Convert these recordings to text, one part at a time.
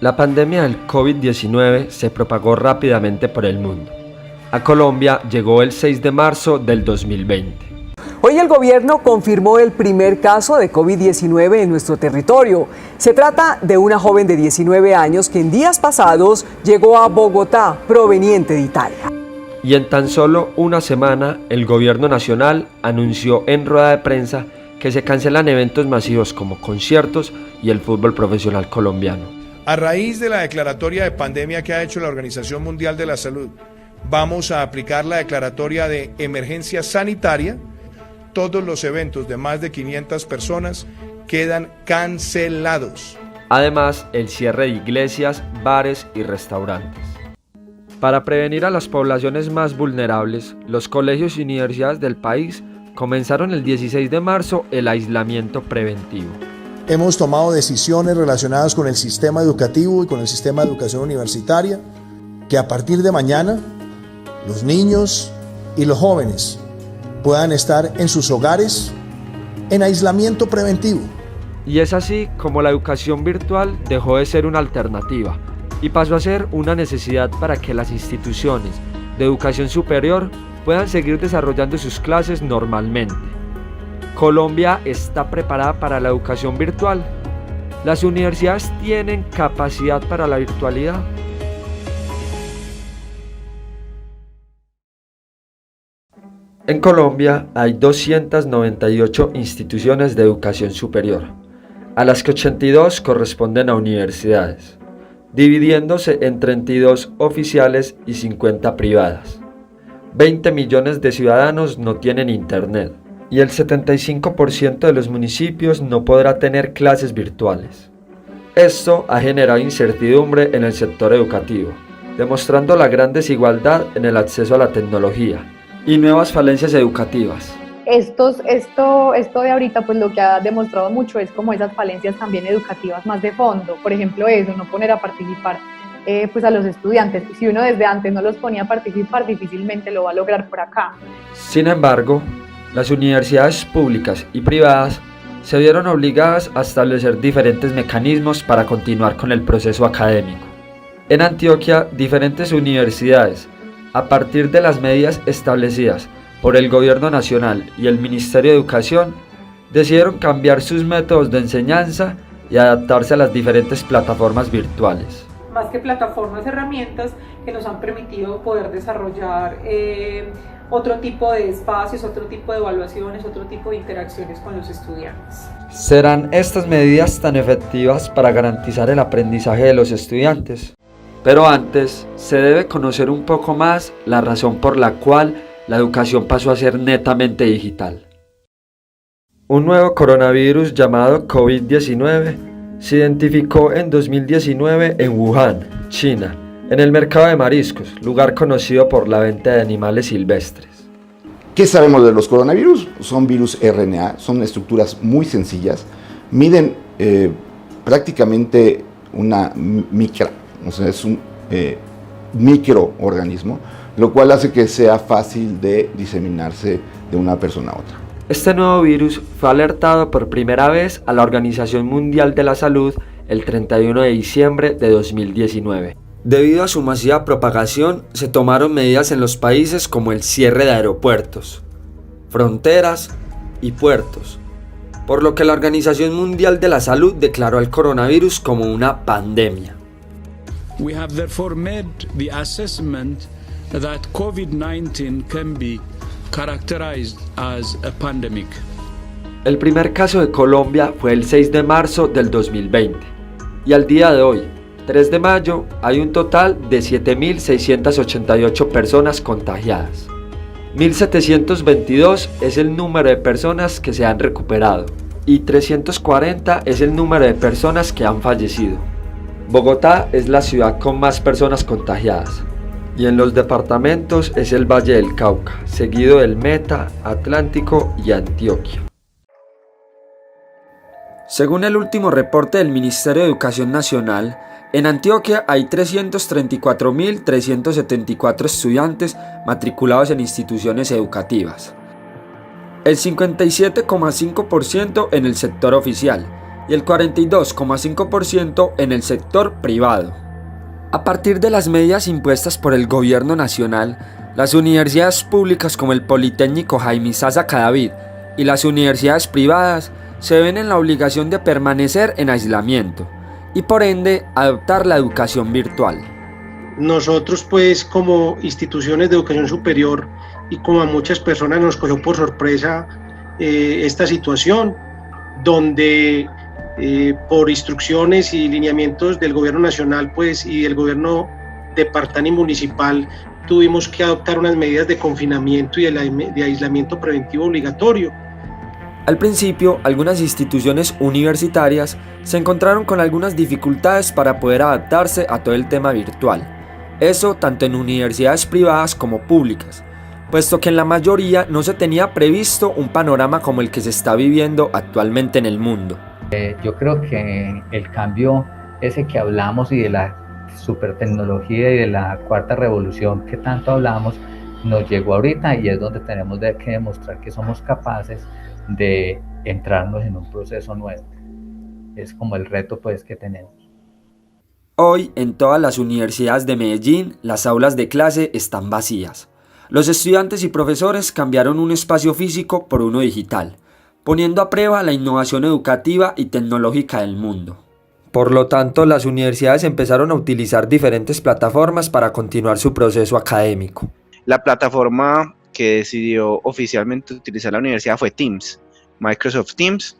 La pandemia del COVID-19 se propagó rápidamente por el mundo. A Colombia llegó el 6 de marzo del 2020. Hoy el gobierno confirmó el primer caso de COVID-19 en nuestro territorio. Se trata de una joven de 19 años que en días pasados llegó a Bogotá, proveniente de Italia. Y en tan solo una semana, el gobierno nacional anunció en rueda de prensa que se cancelan eventos masivos como conciertos y el fútbol profesional colombiano. A raíz de la declaratoria de pandemia que ha hecho la Organización Mundial de la Salud, vamos a aplicar la declaratoria de emergencia sanitaria. Todos los eventos de más de 500 personas quedan cancelados. Además, el cierre de iglesias, bares y restaurantes. Para prevenir a las poblaciones más vulnerables, los colegios y universidades del país comenzaron el 16 de marzo el aislamiento preventivo. Hemos tomado decisiones relacionadas con el sistema educativo y con el sistema de educación universitaria, que a partir de mañana los niños y los jóvenes puedan estar en sus hogares en aislamiento preventivo. Y es así como la educación virtual dejó de ser una alternativa y pasó a ser una necesidad para que las instituciones de educación superior puedan seguir desarrollando sus clases normalmente. Colombia está preparada para la educación virtual. ¿Las universidades tienen capacidad para la virtualidad? En Colombia hay 298 instituciones de educación superior, a las que 82 corresponden a universidades, dividiéndose en 32 oficiales y 50 privadas. 20 millones de ciudadanos no tienen internet y el 75% de los municipios no podrá tener clases virtuales. Esto ha generado incertidumbre en el sector educativo, demostrando la gran desigualdad en el acceso a la tecnología y nuevas falencias educativas. Esto de ahorita, pues lo que ha demostrado mucho es como esas falencias también educativas más de fondo. Por ejemplo, eso, no poner a participar pues a los estudiantes. Si uno desde antes no los ponía a participar, difícilmente lo va a lograr por acá. Sin embargo, las universidades públicas y privadas se vieron obligadas a establecer diferentes mecanismos para continuar con el proceso académico. En Antioquia, diferentes universidades, a partir de las medidas establecidas por el Gobierno Nacional y el Ministerio de Educación, decidieron cambiar sus métodos de enseñanza y adaptarse a las diferentes plataformas virtuales. Más que plataformas, herramientas que nos han permitido poder desarrollar otro tipo de espacios, otro tipo de evaluaciones, otro tipo de interacciones con los estudiantes. ¿Serán estas medidas tan efectivas para garantizar el aprendizaje de los estudiantes? Pero antes, se debe conocer un poco más la razón por la cual la educación pasó a ser netamente digital. Un nuevo coronavirus llamado COVID-19 se identificó en 2019 en Wuhan, China, en el mercado de mariscos, lugar conocido por la venta de animales silvestres. ¿Qué sabemos de los coronavirus? Son virus RNA, son estructuras muy sencillas, miden prácticamente una micra, o sea, es un microorganismo, lo cual hace que sea fácil de diseminarse de una persona a otra. Este nuevo virus fue alertado por primera vez a la Organización Mundial de la Salud el 31 de diciembre de 2019. Debido a su masiva propagación, se tomaron medidas en los países como el cierre de aeropuertos, fronteras y puertos, por lo que la Organización Mundial de la Salud declaró al coronavirus como una pandemia. We have therefore made the assessment that COVID-19 can be characterized as a pandemic. El primer caso de Colombia fue el 6 de marzo del 2020 y al día de hoy, 3 de mayo, hay un total de 7.688 personas contagiadas. 1.722 es el número de personas que se han recuperado y 340 es el número de personas que han fallecido. Bogotá es la ciudad con más personas contagiadas y en los departamentos es el Valle del Cauca, seguido del Meta, Atlántico y Antioquia. Según el último reporte del Ministerio de Educación Nacional, en Antioquia hay 334.374 estudiantes matriculados en instituciones educativas. El 57,5% en el sector oficial y el 42,5% en el sector privado. A partir de las medidas impuestas por el gobierno nacional, las universidades públicas como el Politécnico Jaime Sasa Cadavid y las universidades privadas se ven en la obligación de permanecer en aislamiento y por ende adoptar la educación virtual. Nosotros pues como instituciones de educación superior y como a muchas personas nos cogió por sorpresa esta situación donde por instrucciones y lineamientos del gobierno nacional pues y del gobierno departamental y municipal tuvimos que adoptar unas medidas de confinamiento y de aislamiento preventivo obligatorio. Al principio, algunas instituciones universitarias se encontraron con algunas dificultades para poder adaptarse a todo el tema virtual. Eso tanto en universidades privadas como públicas, puesto que en la mayoría no se tenía previsto un panorama como el que se está viviendo actualmente en el mundo. Yo creo que el cambio ese que hablamos y de la supertecnología y de la cuarta revolución que tanto hablamos nos llegó ahorita y es donde tenemos que demostrar que somos capaces de entrarnos en un proceso nuevo. Es como el reto pues que tenemos. Hoy en todas las universidades de Medellín las aulas de clase están vacías. Los estudiantes y profesores cambiaron un espacio físico por uno digital, poniendo a prueba la innovación educativa y tecnológica del mundo. Por lo tanto, las universidades empezaron a utilizar diferentes plataformas para continuar su proceso académico. La plataforma que decidió oficialmente utilizar la universidad fue Teams, Microsoft Teams.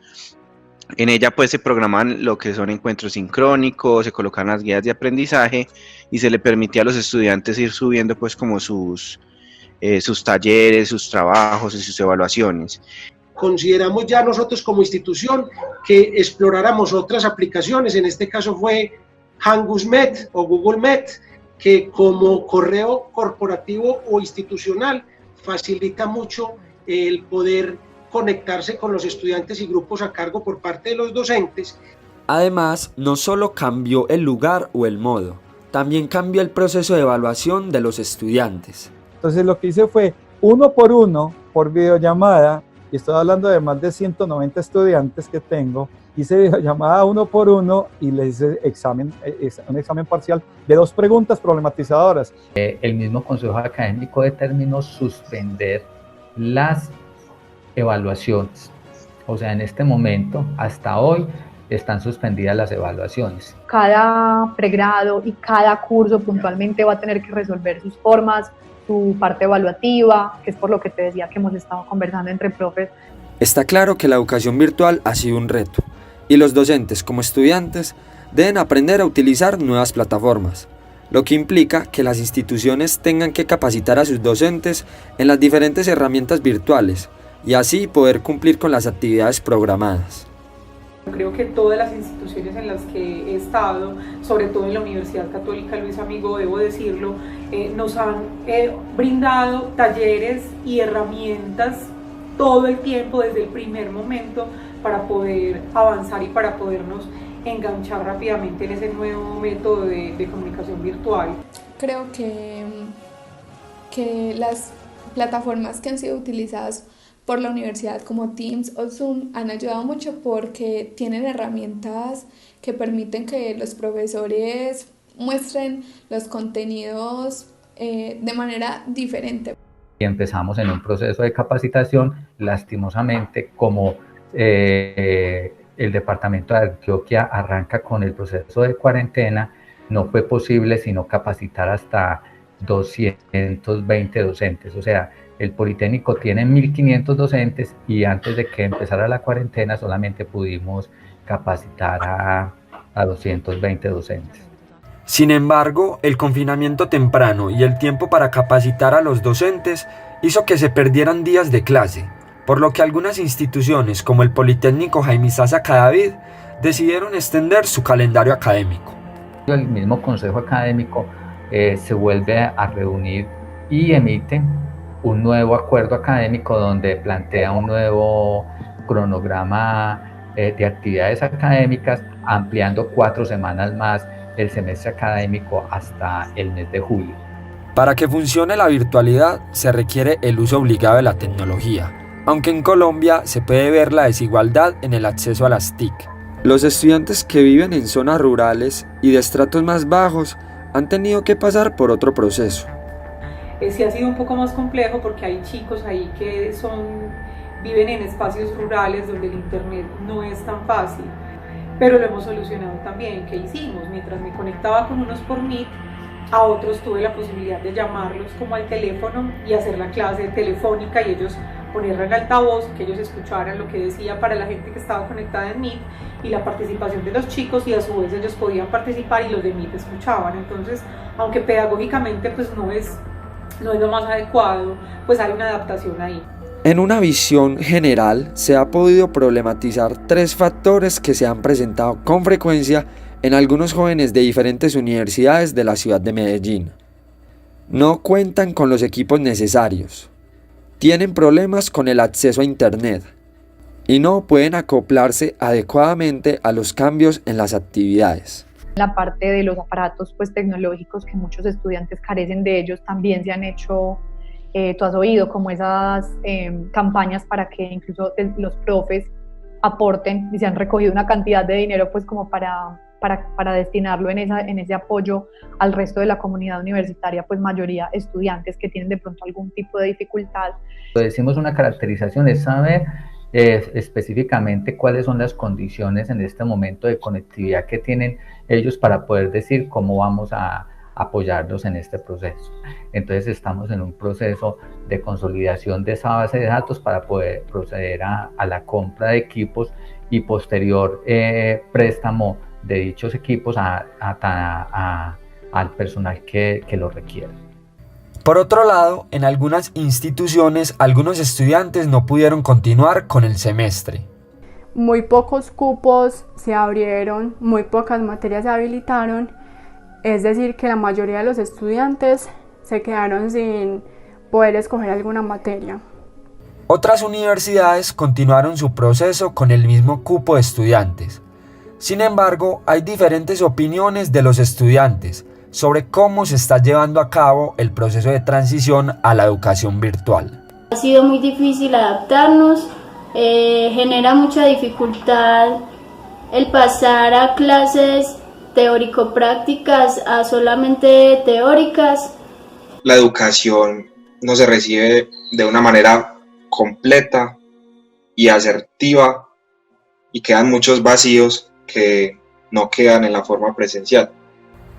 En ella pues se programan lo que son encuentros sincrónicos, se colocan las guías de aprendizaje y se le permitía a los estudiantes ir subiendo pues como sus talleres, sus trabajos y sus evaluaciones. Consideramos ya nosotros como institución que exploráramos otras aplicaciones, en este caso fue Hangus Met o Google Met, que como correo corporativo o institucional facilita mucho el poder conectarse con los estudiantes y grupos a cargo por parte de los docentes. Además, no solo cambió el lugar o el modo, también cambió el proceso de evaluación de los estudiantes. Entonces lo que hice fue uno, por videollamada, y estoy hablando de más de 190 estudiantes que tengo, hice videollamada uno por uno y les hice un examen parcial de 2 preguntas problematizadoras. El mismo Consejo Académico determinó suspender las evaluaciones. O sea, en este momento, hasta hoy, están suspendidas las evaluaciones. Cada pregrado y cada curso puntualmente va a tener que resolver sus formas, su parte evaluativa, que es por lo que te decía que hemos estado conversando entre profes. Está claro que la educación virtual ha sido un reto, y los docentes como estudiantes deben aprender a utilizar nuevas plataformas, lo que implica que las instituciones tengan que capacitar a sus docentes en las diferentes herramientas virtuales, y así poder cumplir con las actividades programadas. Creo que todas las instituciones en las que he estado, sobre todo en la Universidad Católica Luis Amigo, debo decirlo, nos han brindado talleres y herramientas todo el tiempo, desde el primer momento, para poder avanzar y para podernos enganchar rápidamente en ese nuevo método de comunicación virtual. Creo que las plataformas que han sido utilizadas por la universidad como Teams o Zoom han ayudado mucho porque tienen herramientas que permiten que los profesores muestren los contenidos de manera diferente. Y empezamos en un proceso de capacitación, lastimosamente, como el departamento de Antioquia arranca con el proceso de cuarentena, no fue posible sino capacitar hasta 220 docentes, o sea, el Politécnico tiene 1.500 docentes y antes de que empezara la cuarentena solamente pudimos capacitar a 220 docentes. Sin embargo, el confinamiento temprano y el tiempo para capacitar a los docentes hizo que se perdieran días de clase, por lo que algunas instituciones como el Politécnico Jaime Sasa Cadavid decidieron extender su calendario académico. El mismo Consejo Académico se vuelve a reunir y emite un nuevo acuerdo académico donde plantea un nuevo cronograma de actividades académicas, ampliando 4 semanas más el semestre académico hasta el mes de julio. Para que funcione la virtualidad se requiere el uso obligado de la tecnología, aunque en Colombia se puede ver la desigualdad en el acceso a las TIC. Los estudiantes que viven en zonas rurales y de estratos más bajos han tenido que pasar por otro proceso. Sí ha sido un poco más complejo porque hay chicos ahí que viven en espacios rurales donde el internet no es tan fácil, pero lo hemos solucionado también. ¿Qué hicimos? Mientras me conectaba con unos por Meet, a otros tuve la posibilidad de llamarlos como al teléfono y hacer la clase telefónica y ellos ponerla en altavoz, que ellos escucharan lo que decía para la gente que estaba conectada en Meet y la participación de los chicos, y a su vez ellos podían participar y los de Meet escuchaban. Entonces, aunque pedagógicamente pues no es lo más adecuado, pues hay una adaptación ahí. En una visión general, se ha podido problematizar 3 factores que se han presentado con frecuencia en algunos jóvenes de diferentes universidades de la ciudad de Medellín. No cuentan con los equipos necesarios, tienen problemas con el acceso a internet y no pueden acoplarse adecuadamente a los cambios en las actividades. La parte de los aparatos pues, tecnológicos, que muchos estudiantes carecen de ellos, también se han hecho, tú has oído como esas campañas para que incluso los profes aporten, y se han recogido una cantidad de dinero pues como para destinarlo en ese apoyo al resto de la comunidad universitaria, pues mayoría estudiantes que tienen de pronto algún tipo de dificultad. Decimos una caracterización, es saber específicamente cuáles son las condiciones en este momento de conectividad que tienen ellos para poder decir cómo vamos a apoyarlos en este proceso. Entonces estamos en un proceso de consolidación de esa base de datos para poder proceder a la compra de equipos y posterior préstamo de dichos equipos al personal que lo requiere. Por otro lado, en algunas instituciones, algunos estudiantes no pudieron continuar con el semestre. Muy pocos cupos se abrieron, muy pocas materias se habilitaron, es decir, que la mayoría de los estudiantes se quedaron sin poder escoger alguna materia. Otras universidades continuaron su proceso con el mismo cupo de estudiantes. Sin embargo, hay diferentes opiniones de los estudiantes sobre cómo se está llevando a cabo el proceso de transición a la educación virtual. Ha sido muy difícil adaptarnos, genera mucha dificultad el pasar a clases teórico-prácticas a solamente teóricas. La educación no se recibe de una manera completa y asertiva y quedan muchos vacíos que no quedan en la forma presencial.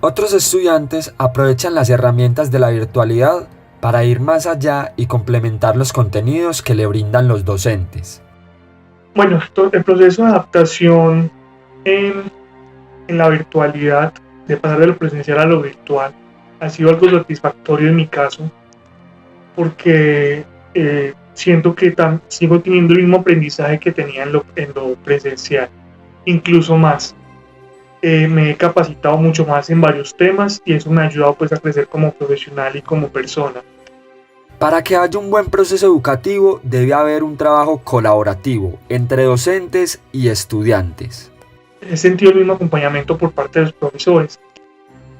Otros estudiantes aprovechan las herramientas de la virtualidad para ir más allá y complementar los contenidos que le brindan los docentes. Bueno, el proceso de adaptación en la virtualidad, de pasar de lo presencial a lo virtual, ha sido algo satisfactorio en mi caso, porque siento que sigo teniendo el mismo aprendizaje que tenía en lo presencial, incluso más. Me he capacitado mucho más en varios temas y eso me ha ayudado pues a crecer como profesional y como persona. Para que haya un buen proceso educativo debe haber un trabajo colaborativo entre docentes y estudiantes. He sentido el mismo acompañamiento por parte de los profesores,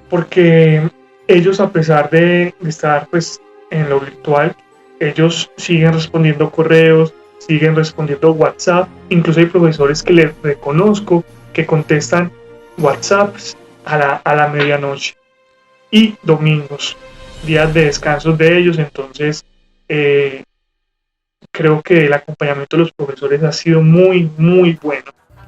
porque ellos, a pesar de estar pues en lo virtual, ellos siguen respondiendo correos, siguen respondiendo WhatsApp. Incluso hay profesores que les reconozco que contestan WhatsApps a la medianoche y domingos, días de descanso de ellos. Entonces creo que el acompañamiento de los profesores ha sido muy bueno.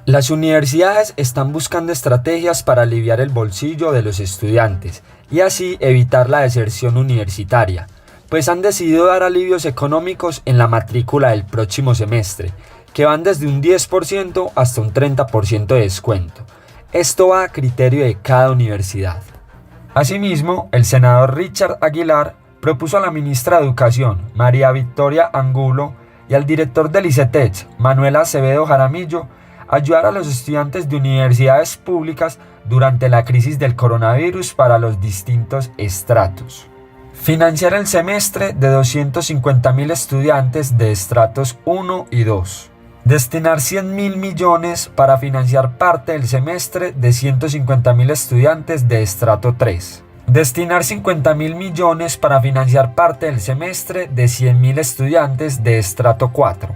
Las universidades están buscando estrategias para aliviar el bolsillo de los estudiantes y así evitar la deserción universitaria, pues han decidido dar alivios económicos en la matrícula del próximo semestre, que van desde un 10% hasta un 30% de descuento. Esto va a criterio de cada universidad. Asimismo, el senador Richard Aguilar propuso a la ministra de Educación, María Victoria Angulo, y al director del ICETEX, Manuel Acevedo Jaramillo, ayudar a los estudiantes de universidades públicas durante la crisis del coronavirus para los distintos estratos. Financiar el semestre de 250.000 estudiantes de estratos 1 y 2. Destinar 100.000 millones para financiar parte del semestre de 150.000 estudiantes de estrato 3. Destinar 50.000 millones para financiar parte del semestre de 100.000 estudiantes de estrato 4.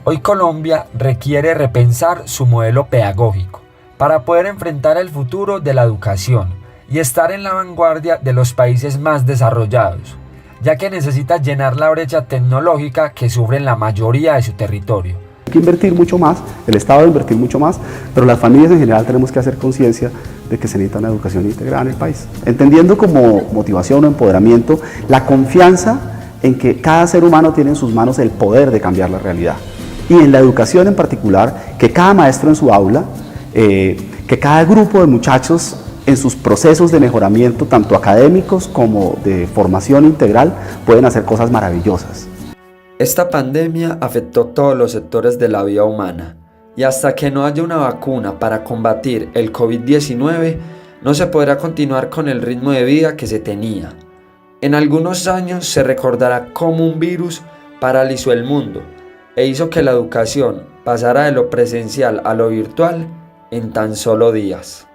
Hoy Colombia requiere repensar su modelo pedagógico para poder enfrentar el futuro de la educación y estar en la vanguardia de los países más desarrollados, ya que necesita llenar la brecha tecnológica que sufre en la mayoría de su territorio. Hay que invertir mucho más, el Estado debe invertir mucho más, pero las familias en general tenemos que hacer conciencia de que se necesita una educación integrada en el país. Entendiendo como motivación o empoderamiento la confianza en que cada ser humano tiene en sus manos el poder de cambiar la realidad. Y en la educación en particular, que cada maestro en su aula, que cada grupo de muchachos en sus procesos de mejoramiento, tanto académicos como de formación integral, pueden hacer cosas maravillosas. Esta pandemia afectó todos los sectores de la vida humana y hasta que no haya una vacuna para combatir el COVID-19, no se podrá continuar con el ritmo de vida que se tenía. En algunos años se recordará cómo un virus paralizó el mundo e hizo que la educación pasara de lo presencial a lo virtual en tan solo días.